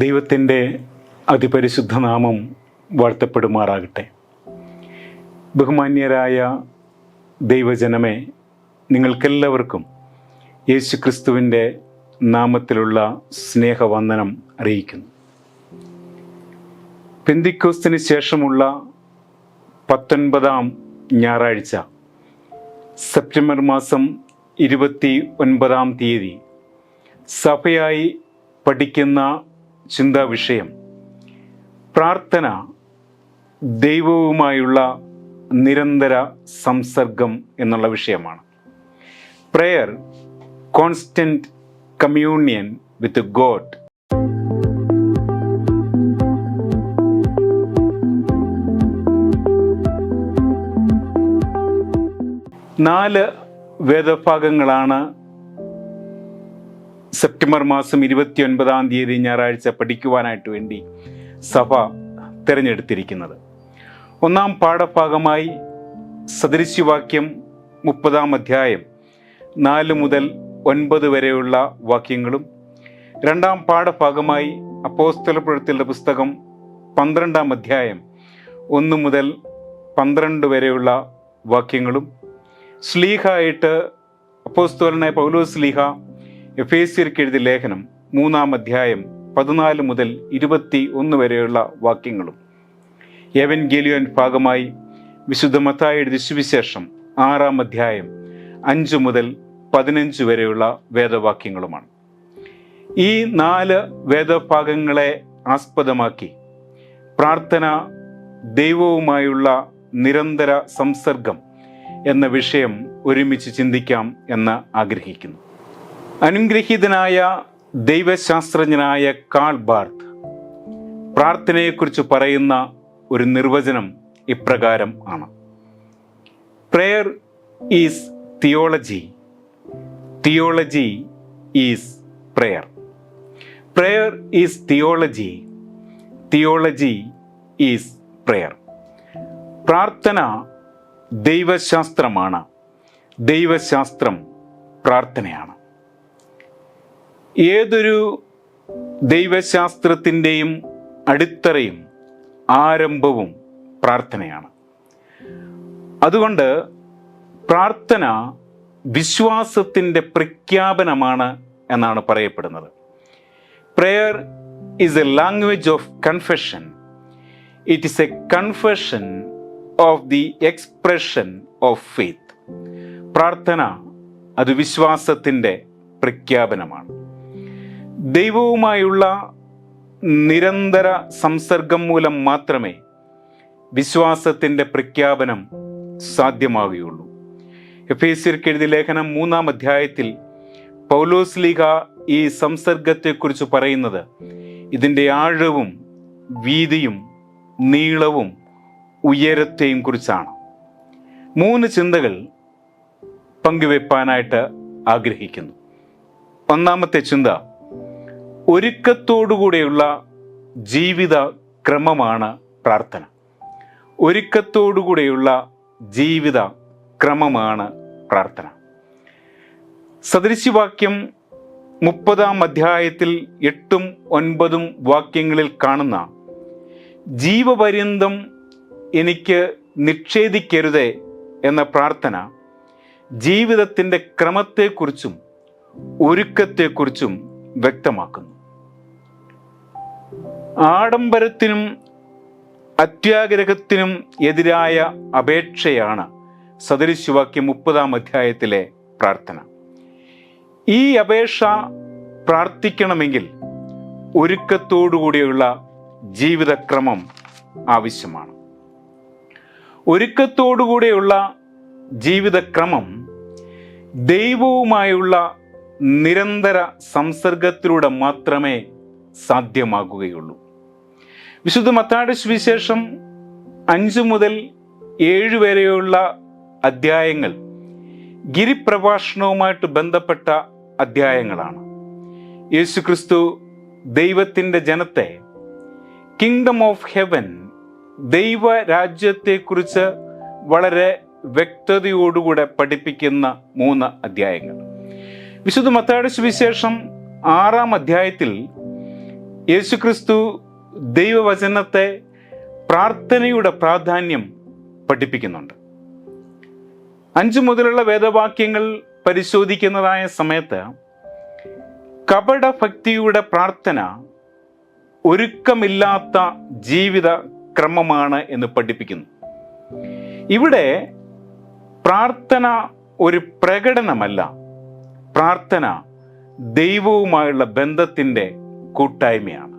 ദൈവത്തിൻ്റെ അതിപരിശുദ്ധ നാമം വാഴ്ത്തപ്പെടുമാറാകട്ടെ. ബഹുമാന്യരായ ദൈവജനമേ, നിങ്ങൾക്കെല്ലാവർക്കും യേശു ക്രിസ്തുവിൻ്റെ നാമത്തിലുള്ള സ്നേഹവന്ദനം അറിയിക്കുന്നു. പെന്തിക്കോസ്തിന് ശേഷമുള്ള 19-ാം ഞായറാഴ്ച സെപ്റ്റംബർ മാസം 29-ാം തീയതി സഭയായി പഠിക്കുന്ന ചിന്താവിഷയം പ്രാർത്ഥന, ദൈവവുമായുള്ള നിരന്തര സംസർഗം എന്നുള്ള വിഷയമാണ്. Prayer, constant communion with God. നാല് വേദഭാഗങ്ങളാണ് സെപ്റ്റംബർ മാസം 29-ാം തീയതി ഞായറാഴ്ച പഠിക്കുവാനായിട്ട് വേണ്ടി സഭ തിരഞ്ഞെടുത്തിരിക്കുന്നത്. ഒന്നാം പാഠഭാഗമായി സദൃശ്യവാക്യം 30-ാം അധ്യായം 4 മുതൽ 9 വരെയുള്ള വാക്യങ്ങളും, രണ്ടാം പാഠഭാഗമായി അപ്പോസ്തലപ്രവൃത്തികളുടെ പുസ്തകം 12-ാം അധ്യായം 1 മുതൽ 12 വരെയുള്ള വാക്യങ്ങളും, ശ്ലീഹായിട്ട് അപ്പോസ്തലനായ പൗലോസ് ശ്ലീഹ എഫേസ്യർക്ക് എഴുതിയ ലേഖനം 3-ാം അധ്യായം 14 മുതൽ 21 വരെയുള്ള വാക്യങ്ങളും, എവൻഗേലിയോൻ ഭാഗമായി വിശുദ്ധ മത്തായി എഴുതിയ സുവിശേഷം 6-ാം അധ്യായം 5 മുതൽ 15 വരെയുള്ള വേദവാക്യങ്ങളുമാണ്. ഈ 4 വേദഭാഗങ്ങളെ ആസ്പദമാക്കി പ്രാർത്ഥന, ദൈവവുമായുള്ള നിരന്തര സംസർഗം എന്ന വിഷയം ഒരുമിച്ച് ചിന്തിക്കാം എന്ന് ആഗ്രഹിക്കുന്നു. അനുഗ്രഹീതനായ ദൈവശാസ്ത്രജ്ഞനായ കാൾ ബാർത്ത് പ്രാർത്ഥനയെക്കുറിച്ച് പറയുന്ന ഒരു നിർവചനം ഇപ്രകാരം ആണ്: prayer is theology, theology is prayer. Prayer is theology, theology is prayer. പ്രാർത്ഥന ദൈവശാസ്ത്രമാണ്, ദൈവശാസ്ത്രം പ്രാർത്ഥനയാണ്. ഏതൊരു ദൈവശാസ്ത്രത്തിൻ്റെയും അടിത്തറയും ആരംഭവും പ്രാർത്ഥനയാണ്. അതുകൊണ്ട് പ്രാർത്ഥന വിശ്വാസത്തിൻ്റെ പ്രഖ്യാപനമാണ് എന്നാണ് പറയപ്പെടുന്നത്. Prayer is A language of confession. It is A confession of the expression of faith. പ്രാർത്ഥന അത് വിശ്വാസത്തിൻ്റെ പ്രഖ്യാപനമാണ്. ദൈവവുമായുള്ള നിരന്തര സംസർഗം മൂലം മാത്രമേ വിശ്വാസത്തിൻ്റെ പ്രഖ്യാപനം സാധ്യമാവുകയുള്ളൂ. എഫേസ്യർക്ക് എഴുതിയ ലേഖനം 3-ാം അധ്യായത്തിൽ പൗലോസ് ശ്ലീഹ ഈ സംസർഗത്തെക്കുറിച്ച് പറയുന്നത് ഇതിൻ്റെ ആഴവും വീതിയും നീളവും ഉയരത്തെയും കുറിച്ചാണ്. 3 ചിന്തകൾ പങ്കുവെപ്പാനായിട്ട് ആഗ്രഹിക്കുന്നു. ഒന്നാമത്തെ ചിന്ത, ഒരുക്കത്തോടുകൂടെയുള്ള ജീവിത ക്രമമാണ് പ്രാർത്ഥന. ഒരുക്കത്തോടുകൂടെയുള്ള ജീവിത ക്രമമാണ് പ്രാർത്ഥന. സദൃശ്യവാക്യം 30-ാം അധ്യായത്തിൽ 8ഉം 9ഉം വാക്യങ്ങളിൽ കാണുന്ന ജീവപര്യന്തം എനിക്ക് നിഷേധിക്കരുതേ എന്ന പ്രാർത്ഥന ജീവിതത്തിൻ്റെ ക്രമത്തെക്കുറിച്ചും ഒരുക്കത്തെക്കുറിച്ചും വ്യക്തമാക്കുന്നു. ആഡംബരത്തിനും അത്യാഗ്രഹത്തിനും എതിരായ അപേക്ഷയാണ് സദൃശ്യവാക്യം 30-ാം അധ്യായത്തിലെ പ്രാർത്ഥന. ഈ അപേക്ഷ പ്രാർത്ഥിക്കണമെങ്കിൽ ഒരുക്കത്തോടുകൂടിയുള്ള ജീവിതക്രമം ആവശ്യമാണ്. ഒരുക്കത്തോടുകൂടെയുള്ള ജീവിതക്രമം ദൈവവുമായുള്ള നിരന്തര സംസർഗത്തിലൂടെ മാത്രമേ സാധ്യമാകുകയുള്ളൂ. വിശുദ്ധ മത്തായിയുടെ സുവിശേഷം 5 മുതൽ 7 വരെയുള്ള അധ്യായങ്ങൾ ഗിരിപ്രഭാഷണവുമായിട്ട് ബന്ധപ്പെട്ട അധ്യായങ്ങളാണ്. യേശുക്രിസ്തു ദൈവത്തിൻ്റെ ജനത്തെ കിങ്ഡം ഓഫ് ഹെവൻ, ദൈവരാജ്യത്തെക്കുറിച്ച് വളരെ വ്യക്തതയോടുകൂടെ പഠിപ്പിക്കുന്ന 3 അധ്യായങ്ങൾ. വിശുദ്ധ മത്തായിയുടെ സുവിശേഷം 6-ാം അധ്യായത്തിൽ യേശുക്രിസ്തു ദൈവവചനത്തെ പ്രാർത്ഥനയുടെ പ്രാധാന്യം പഠിപ്പിക്കുന്നുണ്ട്. 5 മുതലുള്ള വേദവാക്യങ്ങൾ പരിശോധിക്കുന്നതായ സമയത്ത് കപടഭക്തിയുടെ പ്രാർത്ഥന ഒരുക്കമില്ലാത്ത ജീവിത ക്രമമാണ് എന്ന് പഠിപ്പിക്കുന്നു. ഇവിടെ പ്രാർത്ഥന ഒരു പ്രകടനമല്ല, പ്രാർത്ഥന ദൈവവുമായുള്ള ബന്ധത്തിൻ്റെ കൂട്ടായ്മയാണ്.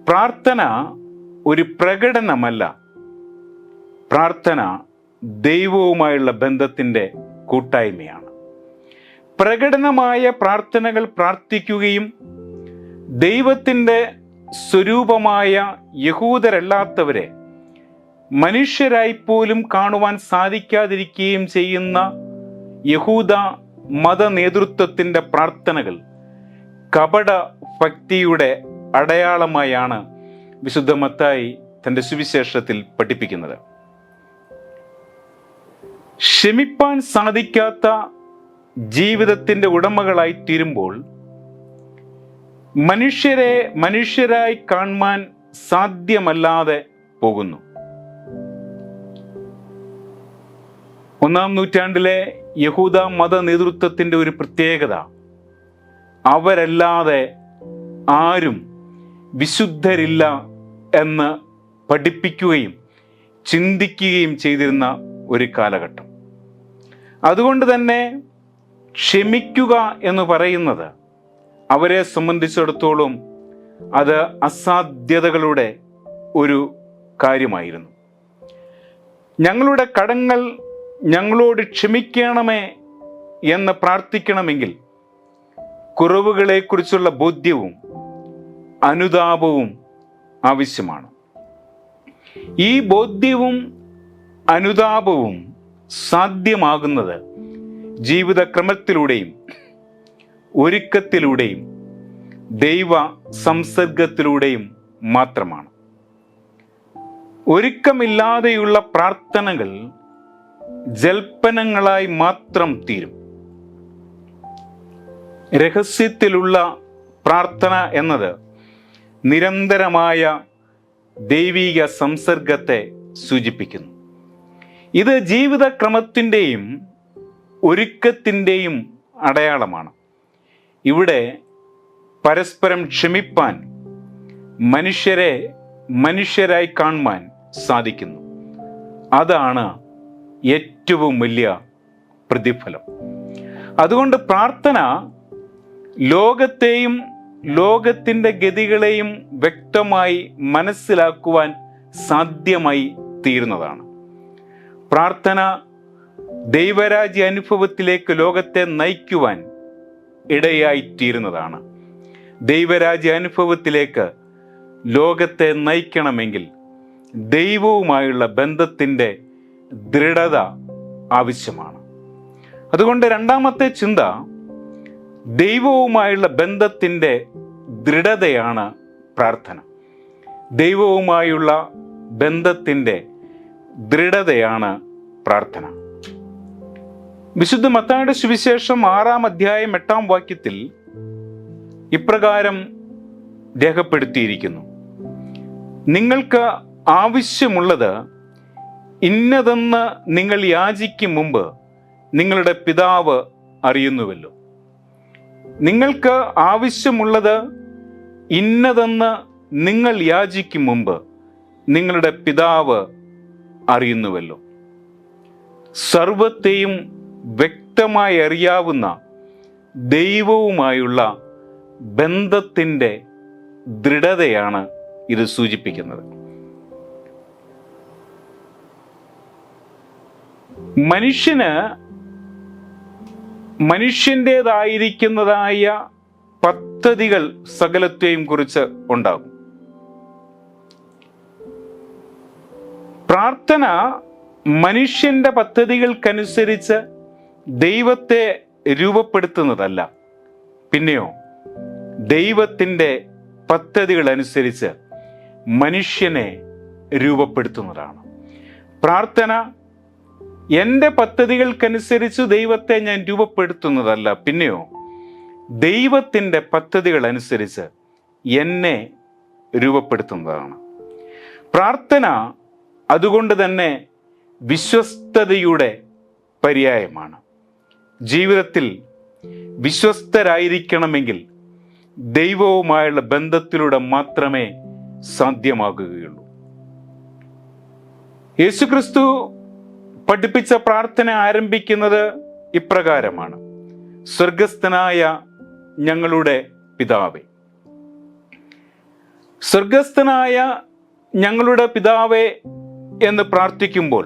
പ്രാർത്ഥന ഒരു പ്രകടനമല്ല, പ്രാർത്ഥന ദൈവവുമായുള്ള ബന്ധത്തിൻ്റെ കൂട്ടായ്മയാണ്. പ്രകടനമായ പ്രാർത്ഥനകൾ പ്രാർത്ഥിക്കുകയും ദൈവത്തിൻ്റെ സ്വരൂപമായ യഹൂദരല്ലാത്തവരെ മനുഷ്യരായി പോലും കാണുവാൻ സാധിക്കാതിരിക്കുകയും ചെയ്യുന്ന യഹൂദ മത നേതൃത്വത്തിൻ്റെ പ്രാർത്ഥനകൾ കപട ഭക്തിയുടെ അടയാളമായാണ് വിശുദ്ധ മത്തായി തൻ്റെ സുവിശേഷത്തിൽ പഠിപ്പിക്കുന്നത്. ക്ഷമിപ്പാൻ സാധിക്കാത്ത ജീവിതത്തിൻ്റെ ഉടമകളായി തീരുമ്പോൾ മനുഷ്യരെ മനുഷ്യരായി കാണുവാൻ സാധ്യമല്ലാതെ പോകുന്നു. 1-ാം നൂറ്റാണ്ടിലെ യഹൂദ മത നേതൃത്വത്തിൻ്റെ ഒരു പ്രത്യേകത, അവരല്ലാതെ ആരും വിശുദ്ധരില്ല എന്ന് പഠിപ്പിക്കുകയും ചിന്തിക്കുകയും ചെയ്തിരുന്ന ഒരു കാലഘട്ടം. അതുകൊണ്ട് തന്നെ ക്ഷമിക്കുക എന്ന് പറയുന്നത് അവരെ സംബന്ധിച്ചിടത്തോളം അത് അസാധ്യതകളുടെ ഒരു കാര്യമായിരുന്നു. ഞങ്ങളുടെ കടങ്ങൾ ഞങ്ങളോട് ക്ഷമിക്കണമേ എന്ന് പ്രാർത്ഥിക്കണമെങ്കിൽ കുറവുകളെക്കുറിച്ചുള്ള ബോധ്യവും അനുതാപവും ആവശ്യമാണ്. ഈ ബോധ്യവും അനുതാപവും സാധ്യമാകുന്നത് ജീവിതക്രമത്തിലൂടെയും ഒരുക്കത്തിലൂടെയും ദൈവ സംസർഗത്തിലൂടെയും മാത്രമാണ്. ഒരുക്കമില്ലാതെയുള്ള പ്രാർത്ഥനകൾ ജൽപ്പനങ്ങളായി മാത്രം തീരും. രഹസ്യത്തിലുള്ള പ്രാർത്ഥന എന്നത് നിരന്തരമായ ദൈവിക സംസർഗത്തെ സൂചിപ്പിക്കുന്നു. ഇത് ജീവിതക്രമത്തിൻ്റെയും ഒരുക്കത്തിൻ്റെയും അടയാളമാണ്. ഇവിടെ പരസ്പരം ക്ഷമിപ്പാൻ, മനുഷ്യരെ മനുഷ്യരായി കാണുവാൻ സാധിക്കുന്നു. അതാണ് ഏറ്റവും വലിയ പ്രതിഫലം. അതുകൊണ്ട് പ്രാർത്ഥന ലോകത്തെയും ലോകത്തിൻ്റെ ഗതികളെയും വ്യക്തമായി മനസ്സിലാക്കുവാൻ സാധ്യമായി തീരുന്നതാണ്. പ്രാർത്ഥന ദൈവരാജ്യ അനുഭവത്തിലേക്ക് ലോകത്തെ നയിക്കുവാൻ ഇടയായിത്തീരുന്നതാണ്. ദൈവരാജ്യ അനുഭവത്തിലേക്ക് ലോകത്തെ നയിക്കണമെങ്കിൽ ദൈവവുമായുള്ള ബന്ധത്തിൻ്റെ ദൃഢത ആവശ്യമാണ്. അതുകൊണ്ട് 2-ാമത്തെ ചിന്ത, ദൈവവുമായുള്ള ബന്ധത്തിൻ്റെ ദൃഢതയാണ് പ്രാർത്ഥന. ദൈവവുമായുള്ള ബന്ധത്തിൻ്റെ ദൃഢതയാണ് പ്രാർത്ഥന. വിശുദ്ധ മത്തായിയുടെ സുവിശേഷം 6-ാം അധ്യായം 8-ാം വാക്യത്തിൽ ഇപ്രകാരം രേഖപ്പെടുത്തിയിരിക്കുന്നു: നിങ്ങൾക്ക് ആവശ്യമുള്ളത് ഇന്നതെന്ന് നിങ്ങൾ യാചിക്കും മുമ്പ് നിങ്ങളുടെ പിതാവ് അറിയുന്നുവല്ലോ. നിങ്ങൾക്ക് ആവശ്യമുള്ളത് ഇന്നതെന്ന് നിങ്ങൾ യാചിക്കും മുമ്പ് നിങ്ങളുടെ പിതാവ് അറിയുന്നുവല്ലോ. സർവത്തെയും വ്യക്തമായി അറിയാവുന്ന ദൈവവുമായുള്ള ബന്ധത്തിൻ്റെ ദൃഢതയാണ് ഇത് സൂചിപ്പിക്കുന്നത്. മനുഷ്യന് മനുഷ്യൻ്റേതായിരിക്കുന്നതായ പദ്ധതികൾ സകലത്തെയും കുറിച്ച് ഉണ്ടാകും. പ്രാർത്ഥന മനുഷ്യന്റെ പദ്ധതികൾക്കനുസരിച്ച് ദൈവത്തെ രൂപപ്പെടുത്തുന്നതല്ല, പിന്നെയോ ദൈവത്തിൻ്റെ പദ്ധതികൾ അനുസരിച്ച് മനുഷ്യനെ രൂപപ്പെടുത്തുന്നതാണ്. പ്രാർത്ഥന എൻ്റെ പദ്ധതികൾക്കനുസരിച്ച് ദൈവത്തെ ഞാൻ രൂപപ്പെടുത്തുന്നതല്ല, പിന്നെയോ ദൈവത്തിൻ്റെ പദ്ധതികൾ അനുസരിച്ച് എന്നെ രൂപപ്പെടുത്തുന്നതാണ്. പ്രാർത്ഥന അതുകൊണ്ട് തന്നെ വിശ്വസ്തതയുടെ പര്യായമാണ്. ജീവിതത്തിൽ വിശ്വസ്തരായിരിക്കണമെങ്കിൽ ദൈവവുമായുള്ള ബന്ധത്തിലൂടെ മാത്രമേ സാധ്യമാകുകയുള്ളൂ. യേശുക്രിസ്തു പഠിപ്പിച്ച പ്രാർത്ഥന ആരംഭിക്കുന്നത് ഇപ്രകാരമാണ്: സ്വർഗസ്ഥനായ ഞങ്ങളുടെ പിതാവേ. സ്വർഗസ്ഥനായ ഞങ്ങളുടെ പിതാവേ എന്ന് പ്രാർത്ഥിക്കുമ്പോൾ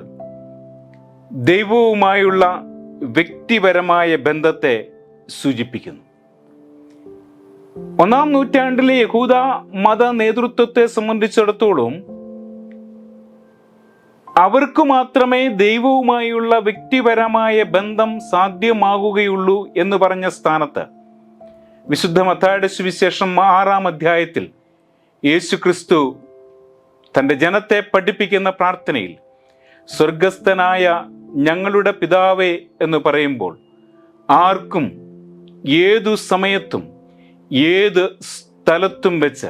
ദൈവവുമായുള്ള വ്യക്തിപരമായ ബന്ധത്തെ സൂചിപ്പിക്കുന്നു. 1-ാം നൂറ്റാണ്ടിലെ യഹൂദ മത നേതൃത്വത്തെ സംബന്ധിച്ചിടത്തോളം അവർക്ക് മാത്രമേ ദൈവവുമായുള്ള വ്യക്തിപരമായ ബന്ധം സാധ്യമാകുകയുള്ളൂ എന്ന് പറഞ്ഞ സ്ഥാനത്ത് വിശുദ്ധ മത്തായിയുടെ സുവിശേഷം 6-ാം അധ്യായത്തിൽ യേശുക്രിസ്തു തൻ്റെ ജനത്തെ പഠിപ്പിക്കുന്ന പ്രാർത്ഥനയിൽ സ്വർഗസ്ഥനായ ഞങ്ങളുടെ പിതാവേ എന്ന് പറയുമ്പോൾ ആർക്കും ഏതു സമയത്തും ഏത് സ്ഥലത്തും വെച്ച്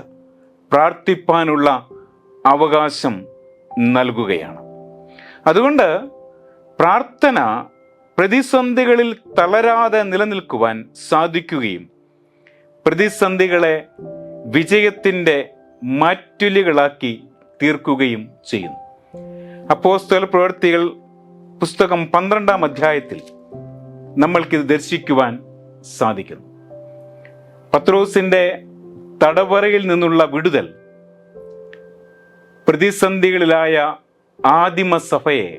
പ്രാർത്ഥിപ്പാനുള്ള അവകാശം നൽകുകയാണ്. അതുകൊണ്ട് പ്രാർത്ഥന പ്രതിസന്ധികളിൽ തളരാതെ നിലനിൽക്കുവാൻ സാധിക്കുകയും പ്രതിസന്ധികളെ വിജയത്തിൻ്റെ മാറ്റുലികളാക്കി തീർക്കുകയും ചെയ്യുന്നു. അപ്പോസ്തല പ്രവൃത്തികൾ പുസ്തകം 12-ാം അധ്യായത്തിൽ നമ്മൾക്കിത് ദർശിക്കുവാൻ സാധിക്കുന്നു. പത്രോസിന്റെ തടവറയിൽ നിന്നുള്ള വിടുതൽ പ്രതിസന്ധികളിലായ ആദിമസഭയെ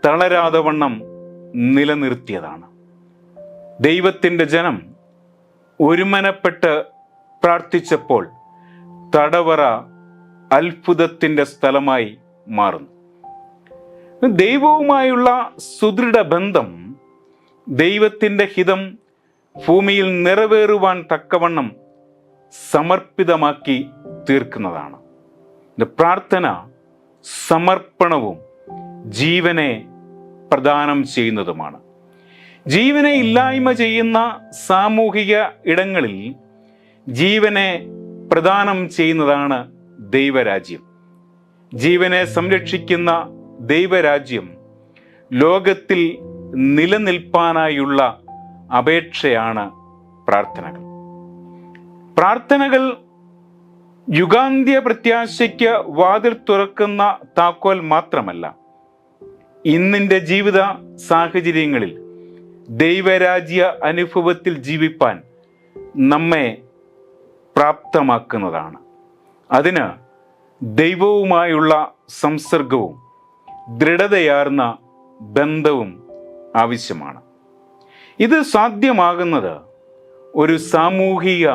തളരാതെ വണ്ണം നിലനിർത്തിയതാണ്. ദൈവത്തിൻ്റെ ജനം ഒരുമനപ്പെട്ട് പ്രാർത്ഥിച്ചപ്പോൾ തടവറ അത്ഭുതത്തിൻ്റെ സ്ഥലമായി മാറുന്നു. ദൈവവുമായുള്ള സുദൃഢ ബന്ധം ദൈവത്തിൻ്റെ ഹിതം ഭൂമിയിൽ നിറവേറുവാൻ തക്കവണ്ണം സമർപ്പിതമാക്കി തീർക്കുന്നതാണ്. പ്രാർത്ഥന സമർപ്പണവും ജീവനെ പ്രദാനം ചെയ്യുന്നതുമാണ്. ജീവനെ ഇല്ലായ്മ ചെയ്യുന്ന സാമൂഹിക ഇടങ്ങളിൽ ജീവനെ പ്രദാനം ചെയ്യുന്നതാണ് ദൈവരാജ്യം. ജീവനെ സംരക്ഷിക്കുന്ന ദൈവരാജ്യം ലോകത്തിൽ നിലനിൽപ്പാനായുള്ള അപേക്ഷയാണ് പ്രാർത്ഥനകൾ. പ്രാർത്ഥനകൾ യുഗാന്ത്യ പ്രത്യാശയ്ക്ക് വാതിൽ തുറക്കുന്ന താക്കോൽ മാത്രമല്ല, ഇന്നിൻ്റെ ജീവിത സാഹചര്യങ്ങളിൽ ദൈവരാജ്യ അനുഭവത്തിൽ ജീവിപ്പാൻ നമ്മെ പ്രാപ്തമാക്കുന്നതാണ്. അതിന് ദൈവവുമായുള്ള സംസർഗവും ദൃഢതയാർന്ന ബന്ധവും ആവശ്യമാണ്. ഇത് സാധ്യമാകുന്നത് ഒരു സാമൂഹിക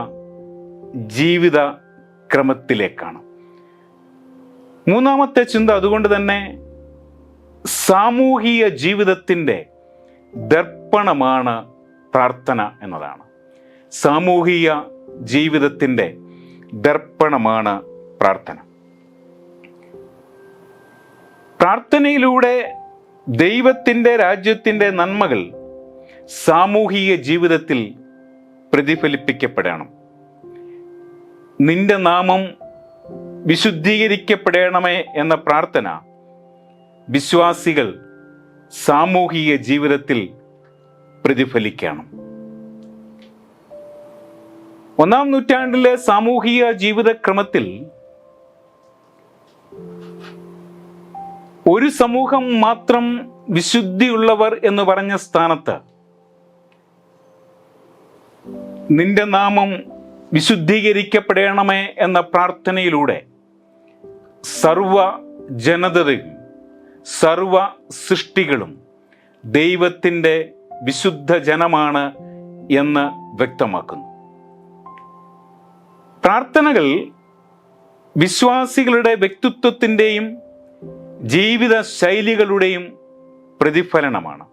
ജീവിത ക്രമത്തിലേക്കാണ്. മൂന്നാമത്തെ ചിന്ത അതുകൊണ്ട് തന്നെ സാമൂഹിക ജീവിതത്തിൻ്റെ ദർപ്പണമാണ് പ്രാർത്ഥന എന്നതാണ്. സാമൂഹിക ജീവിതത്തിൻ്റെ ദർപ്പണമാണ് പ്രാർത്ഥന. പ്രാർത്ഥനയിലൂടെ ദൈവത്തിൻ്റെ രാജ്യത്തിൻ്റെ നന്മകൾ സാമൂഹിക ജീവിതത്തിൽ പ്രതിഫലിപ്പിക്കപ്പെടണം. നിന്റെ നാമം വിശുദ്ധീകരിക്കപ്പെടണമേ എന്ന പ്രാർത്ഥന വിശ്വാസികൾ സാമൂഹിക ജീവിതത്തിൽ പ്രതിഫലിക്കണം. 1-ാം നൂറ്റാണ്ടിലെ സാമൂഹിക ജീവിതക്രമത്തിൽ ഒരു സമൂഹം മാത്രം വിശുദ്ധിയുള്ളവർ എന്ന് പറഞ്ഞ സ്ഥാനത്ത് നിന്റെ നാമം വിശുദ്ധീകരിക്കപ്പെടണമേ എന്ന പ്രാർത്ഥനയിലൂടെ സർവ ജനതയും സർവ സൃഷ്ടികളും ദൈവത്തിൻ്റെ വിശുദ്ധ ജനമാണ് എന്ന് വ്യക്തമാക്കുന്നു. പ്രാർത്ഥനകൾ വിശ്വാസികളുടെ വ്യക്തിത്വത്തിൻ്റെയും ജീവിത ശൈലികളുടെയും പ്രതിഫലനമാണ്.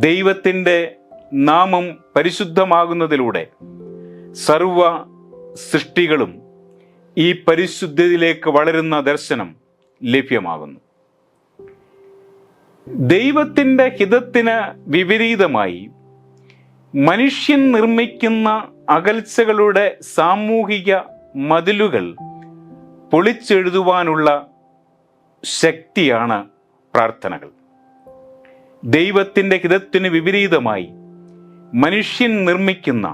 ദൈവത്തിൻ്റെ നാമം പരിശുദ്ധമാകുന്നതിലൂടെ സർവ സൃഷ്ടികളും ഈ പരിശുദ്ധിയിലേക്ക് വളരുന്ന ദർശനം ലഭ്യമാകുന്നു. ദൈവത്തിൻ്റെ ഹിതത്തിന് വിപരീതമായി മനുഷ്യൻ നിർമ്മിക്കുന്ന അകൽച്ചകളുടെ സാമൂഹിക മതിലുകൾ പൊളിച്ചെഴുതുവാനുള്ള ശക്തിയാണ് പ്രാർത്ഥനകൾ. ദൈവത്തിൻ്റെ ഹിതത്തിന് വിപരീതമായി മനുഷ്യൻ നിർമ്മിക്കുന്ന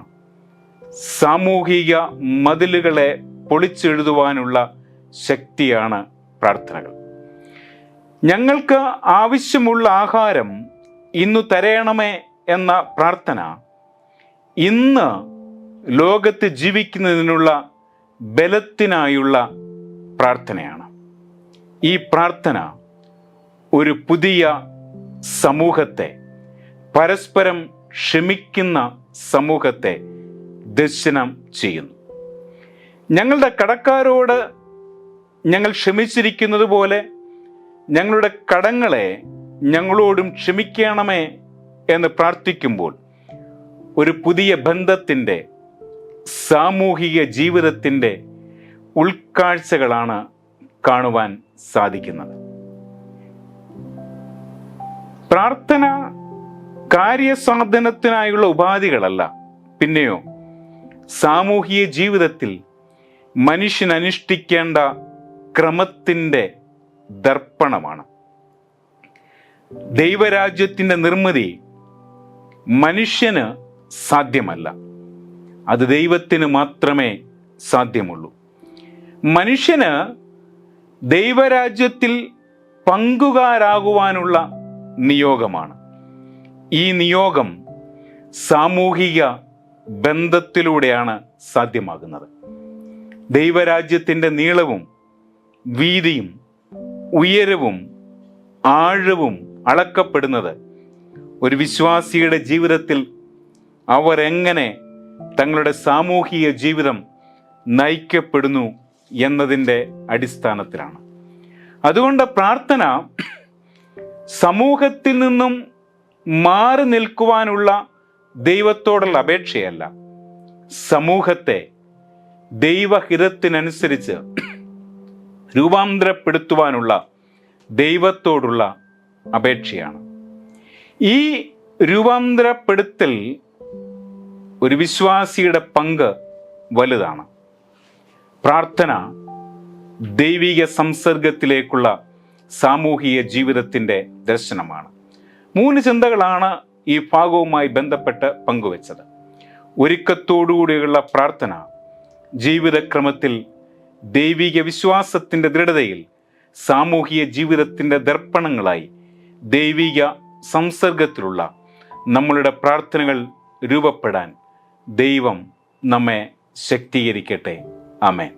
സാമൂഹിക മതിലുകളെ പൊളിച്ചെഴുതുവാനുള്ള ശക്തിയാണ് പ്രാർത്ഥനകൾ. ഞങ്ങൾക്ക് ആവശ്യമുള്ള ആഹാരം ഇന്നു തരയണമേ എന്ന പ്രാർത്ഥന ഇന്ന് ലോകത്ത് ജീവിക്കുന്നതിനുള്ള ബലത്തിനായുള്ള പ്രാർത്ഥനയാണ്. ഈ പ്രാർത്ഥന ഒരു പുതിയ സമൂഹത്തെ, പരസ്പരം ക്ഷമിക്കുന്ന സമൂഹത്തെ ദർശനം ചെയ്യുന്നു. ഞങ്ങളുടെ കടക്കാരോട് ഞങ്ങൾ ക്ഷമിച്ചിരിക്കുന്നത് പോലെ ഞങ്ങളുടെ കടങ്ങളെ ഞങ്ങളോടും ക്ഷമിക്കണമേ എന്ന് പ്രാർത്ഥിക്കുമ്പോൾ ഒരു പുതിയ ബന്ധത്തിൻ്റെ, സാമൂഹിക ജീവിതത്തിൻ്റെ ഉൾക്കാഴ്ചകളാണ് കാണുവാൻ സാധിക്കുന്നത്. പ്രാർത്ഥന കാര്യസാധനത്തിനായുള്ള ഉപാധികളല്ല, പിന്നെയോ സാമൂഹിക ജീവിതത്തിൽ മനുഷ്യൻ അനുഷ്ഠിക്കേണ്ട ക്രമത്തിൻ്റെ ദർപ്പണമാണ്. ദൈവരാജ്യത്തിൻ്റെ നിർമ്മിതി മനുഷ്യന് സാധ്യമല്ല, അത് ദൈവത്തിന് മാത്രമേ സാധ്യമുള്ളൂ. മനുഷ്യന് ദൈവരാജ്യത്തിൽ പങ്കുകാരാകുവാനുള്ള നിയോഗമാണ്. ഈ നിയോഗം സാമൂഹിക ബന്ധത്തിലൂടെയാണ് സാധ്യമാകുന്നത്. ദൈവരാജ്യത്തിൻ്റെ നീളവും വീതിയും ഉയരവും ആഴവും അളക്കപ്പെടുന്നത് ഒരു വിശ്വാസിയുടെ ജീവിതത്തിൽ അവർ എങ്ങനെ തങ്ങളുടെ സാമൂഹിക ജീവിതം നയിക്കപ്പെടുന്നു എന്നതിൻ്റെ അടിസ്ഥാനത്തിലാണ്. അതുകൊണ്ട് പ്രാർത്ഥന സമൂഹത്തിൽ നിന്നും മാറി നിൽക്കുവാനുള്ള ദൈവത്തോടുള്ള അപേക്ഷയല്ല, സമൂഹത്തെ ദൈവഹിതത്തിനനുസരിച്ച് രൂപാന്തരപ്പെടുത്തുവാനുള്ള ദൈവത്തോടുള്ള അപേക്ഷയാണ്. ഈ രൂപാന്തരപ്പെടുത്തൽ ഒരു വിശ്വാസിയുടെ പങ്ക് വലുതാണ്. പ്രാർത്ഥന ദൈവിക സംസർഗത്തിലേക്കുള്ള സാമൂഹിക ജീവിതത്തിൻ്റെ ദർശനമാണ്. 3 ചിന്തകളാണ് ഈ ഭാഗവുമായി ബന്ധപ്പെട്ട് പങ്കുവച്ചത്. ഒരുക്കത്തോടുകൂടിയുള്ള പ്രാർത്ഥന ജീവിതക്രമത്തിൽ ദൈവിക വിശ്വാസത്തിൻ്റെ ദൃഢതയിൽ സാമൂഹിക ജീവിതത്തിൻ്റെ ദർപ്പണങ്ങളായി ദൈവിക സംസർഗത്തിലുള്ള നമ്മളുടെ പ്രാർത്ഥനകൾ രൂപപ്പെടാൻ ദൈവം നമ്മെ ശക്തീകരിക്കട്ടെ. ആമേൻ.